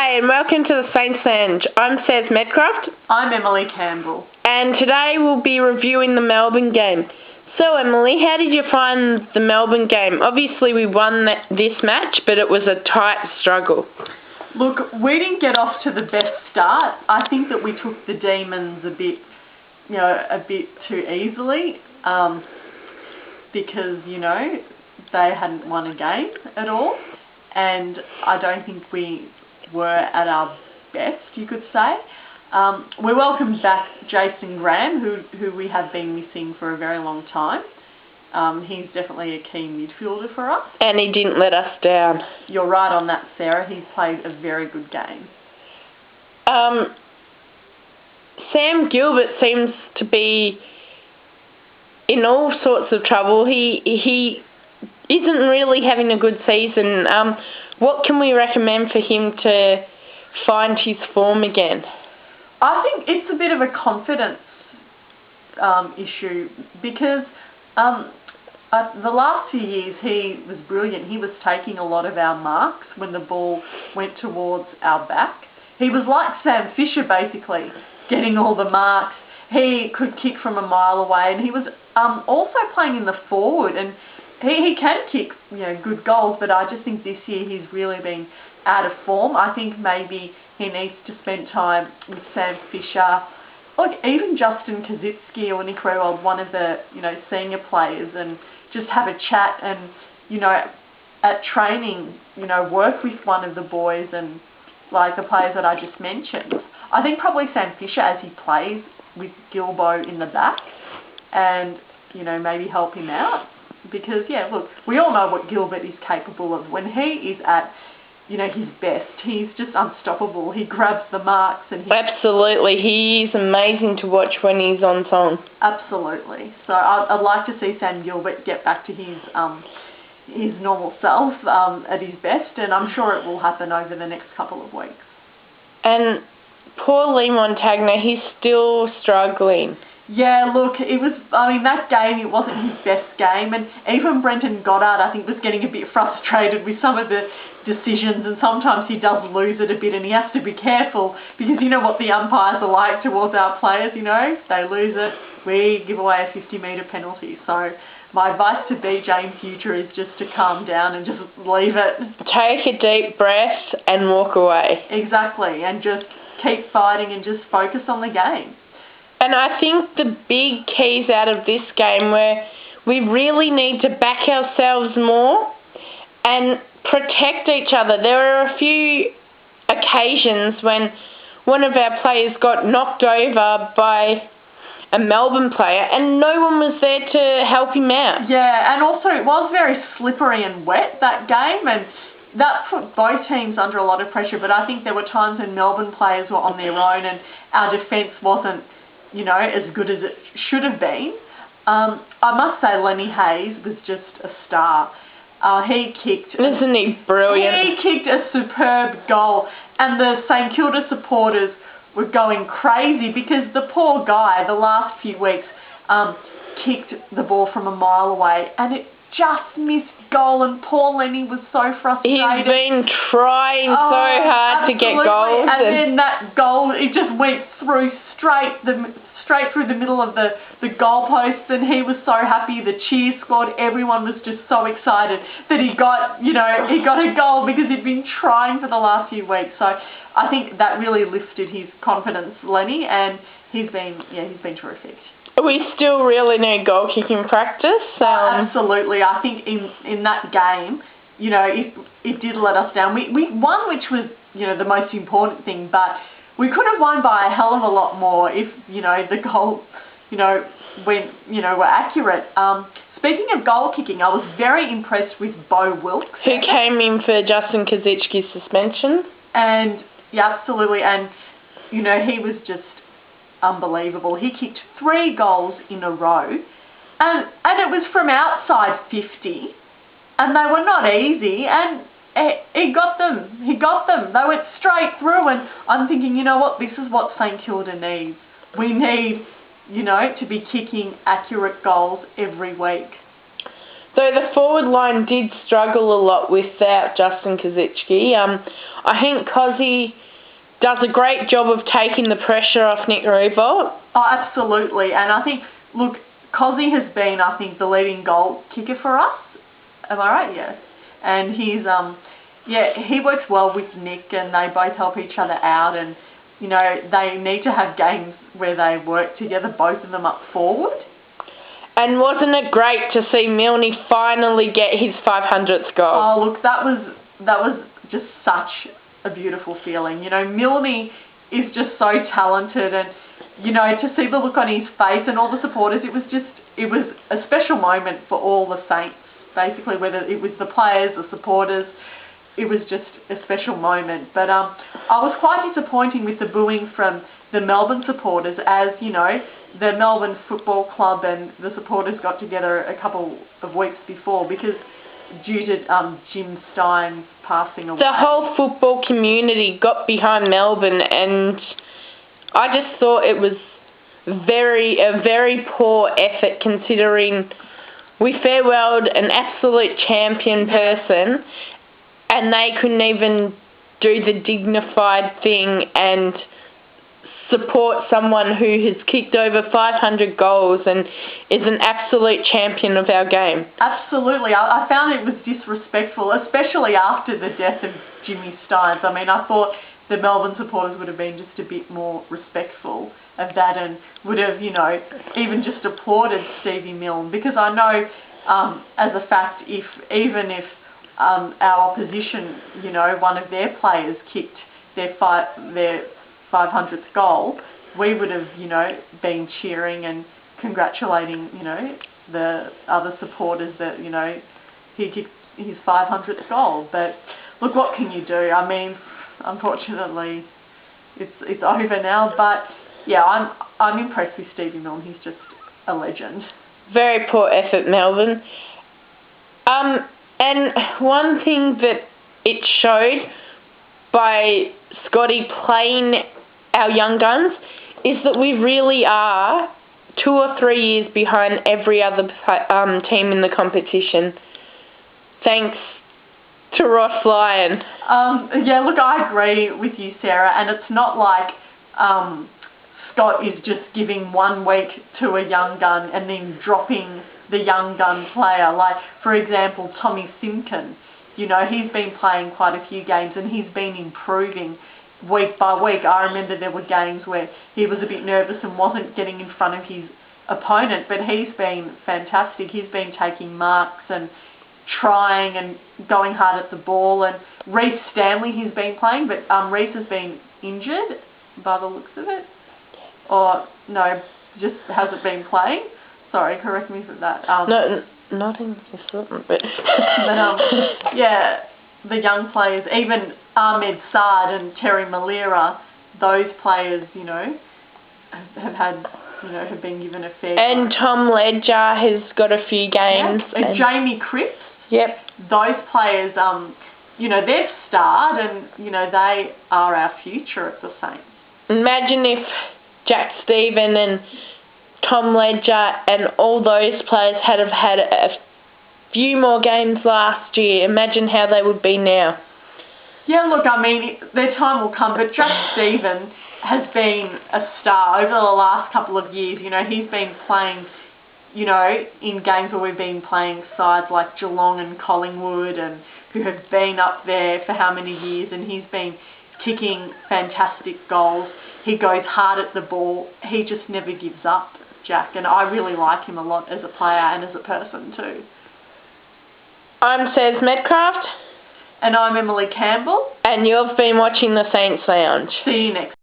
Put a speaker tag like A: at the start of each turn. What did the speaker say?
A: G'day and welcome to the Saints Lounge. I'm Saz Medcroft.
B: I'm Emily Campbell.
A: And today we'll be reviewing the Melbourne game. So Emily, how did you find the Melbourne game? Obviously we won this match, but it was a tight struggle.
B: Look, we didn't get off to the best start. I think that we took the Demons a bit too easily because, they hadn't won a game at all. And I don't think we were at our best, you could say. We welcomed back Jason Graham, who we have been missing for a very long time. He's definitely a key midfielder for us.
A: And he didn't let us down.
B: You're right on that, Sarah. He's played a very good game.
A: Sam Gilbert seems to be in all sorts of trouble. He isn't really having a good season. What can we recommend for him to find his form again?
B: I think it's a bit of a confidence issue because the last few years he was brilliant. He was taking a lot of our marks when the ball went towards our back. He was like Sam Fisher, basically, getting all the marks. He could kick from a mile away, and he was also playing in the forward, and he can kick good goals, but I just think this year he's really been out of form. I think maybe he needs to spend time with Sam Fisher, like even Justin Kazitsky or Nick Rewald, one of the senior players, and just have a chat and at training work with one of the boys and like the players that I just mentioned. I think probably Sam Fisher as he plays with Gilbo in the back and maybe help him out. Because, look, we all know what Gilbert is capable of. When he is at, his best, he's just unstoppable. He grabs the marks and
A: Absolutely. He is amazing to watch when he's on song.
B: Absolutely. So I'd like to see Sam Gilbert get back to his normal self at his best, and I'm sure it will happen over the next couple of weeks.
A: And poor Lee Montagna, he's still struggling.
B: Yeah, look, that game, it wasn't his best game, and even Brenton Goddard, I think, was getting a bit frustrated with some of the decisions, and sometimes he does lose it a bit, and he has to be careful, because you know what the umpires are like towards our players, they lose it, we give away a 50-metre penalty. So my advice to BJ in future is just to calm down and just leave it. Take
A: a deep breath and walk away.
B: Exactly, and just keep fighting and just focus on the game.
A: And I think the big keys out of this game were we really need to back ourselves more and protect each other. There were a few occasions when one of our players got knocked over by a Melbourne player and no one was there to help him out.
B: Yeah, and also it was very slippery and wet, that game, and that put both teams under a lot of pressure. But I think there were times when Melbourne players were on their own and our defence wasn't as good as it should have been. I must say Lenny Hayes was just a star. He kicked...
A: Isn't he brilliant?
B: He kicked a superb goal, and the St Kilda supporters were going crazy because the poor guy, the last few weeks, kicked the ball from a mile away, and it just missed goal, and poor Lenny was so frustrated.
A: He's been trying so hard to get goals.
B: And then that goal, it just went through straight through the middle of the goalpost, and he was so happy. The cheer squad, everyone was just so excited that he got a goal because he'd been trying for the last few weeks. So I think that really lifted his confidence, Lenny, and he's been terrific.
A: We still really need goal kicking practice.
B: Absolutely. I think in that game, it did let us down. We won, which was, the most important thing, but we could have won by a hell of a lot more if, the goal, were accurate. Speaking of goal kicking, I was very impressed with Bo Wilkes.
A: Who came in for Justin Kazitsky's suspension.
B: And, yeah, absolutely. And, he was just unbelievable. He kicked 3 goals in a row, and it was from outside 50, and they were not easy, and he got them. They went straight through, and I'm thinking, this is what St Kilda needs. We need, to be kicking accurate goals every week.
A: Though the forward line did struggle a lot without Justin Kosicki. I think Cozzy does a great job of taking the pressure off Nick Riewoldt.
B: Oh, absolutely. And I think, look, Cozzy has been, I think, the leading goal kicker for us. Am I right? Yes. And he's, he works well with Nick, and they both help each other out. And, you know, they need to have games where they work together, both of them up forward.
A: And wasn't it great to see Milne finally get his 500th goal?
B: Oh, look, that was just such a beautiful feeling. You know, Milne is just so talented, and, you know, to see the look on his face and all the supporters, it was a special moment for all the Saints, basically, whether it was the players, the supporters. It was just a special moment. But I was quite disappointed with the booing from the Melbourne supporters, as, you know, the Melbourne Football Club and the supporters got together a couple of weeks before, because due to Jim Stein's passing away.
A: The whole football community got behind Melbourne, and I just thought it was a very poor effort, considering we farewelled an absolute champion person, and they couldn't even do the dignified thing and support someone who has kicked over 500 goals and is an absolute champion of our game.
B: Absolutely. I found it was disrespectful, especially after the death of Jimmy Steins. I mean, I thought the Melbourne supporters would have been just a bit more respectful of that, and would have, you know, even just applauded Stevie Milne, because I know, as a fact, if our opposition, you know, one of their players kicked their 500th goal, we would have, you know, been cheering and congratulating, you know, the other supporters that, you know, he kicked his 500th goal. But look, what can you do? I mean, unfortunately, it's over now. But yeah, I'm impressed with Stevie Milne. He's just a legend.
A: Very poor effort, Melbourne. And one thing that it showed by Scotty playing our young guns is that we really are 2 or 3 years behind every other team in the competition, thanks to Ross Lyon.
B: Yeah, look, I agree with you, Sarah, and it's not like Scott is just giving 1 week to a young gun and then dropping the young gun player. Like, for example, Tommy Simkin, you know, he's been playing quite a few games and he's been improving week by week. I remember there were games where he was a bit nervous and wasn't getting in front of his opponent, but he's been fantastic. He's been taking marks and trying and going hard at the ball. And Reece Stanley, he's been playing, but Reece has been injured by the looks of it. Or, no, just hasn't been playing. Sorry, correct me for that.
A: No, not in this one, but...
B: yeah, the young players, even Ahmed Saad and Terry Malira, those players, you know, have been given a fair
A: And
B: go.
A: Tom Ledger has got a few games.
B: Yeah. And Jamie Cripps.
A: Yep.
B: Those players, you know, they've starred and, you know, they are our future at the Saints.
A: Imagine if Jack Stephen and Tom Ledger and all those players had a few more games last year. Imagine how they would be now.
B: Yeah, look, I mean, their time will come, but Jack Stephen has been a star over the last couple of years. You know, he's been playing, you know, in games where we've been playing sides like Geelong and Collingwood, and who have been up there for how many years, and he's been kicking fantastic goals. He goes hard at the ball. He just never gives up, Jack, and I really like him a lot as a player and as a person too.
A: I'm Sez Medcraft.
B: And I'm Emily Campbell.
A: And you've been watching the Saints Lounge.
B: See you next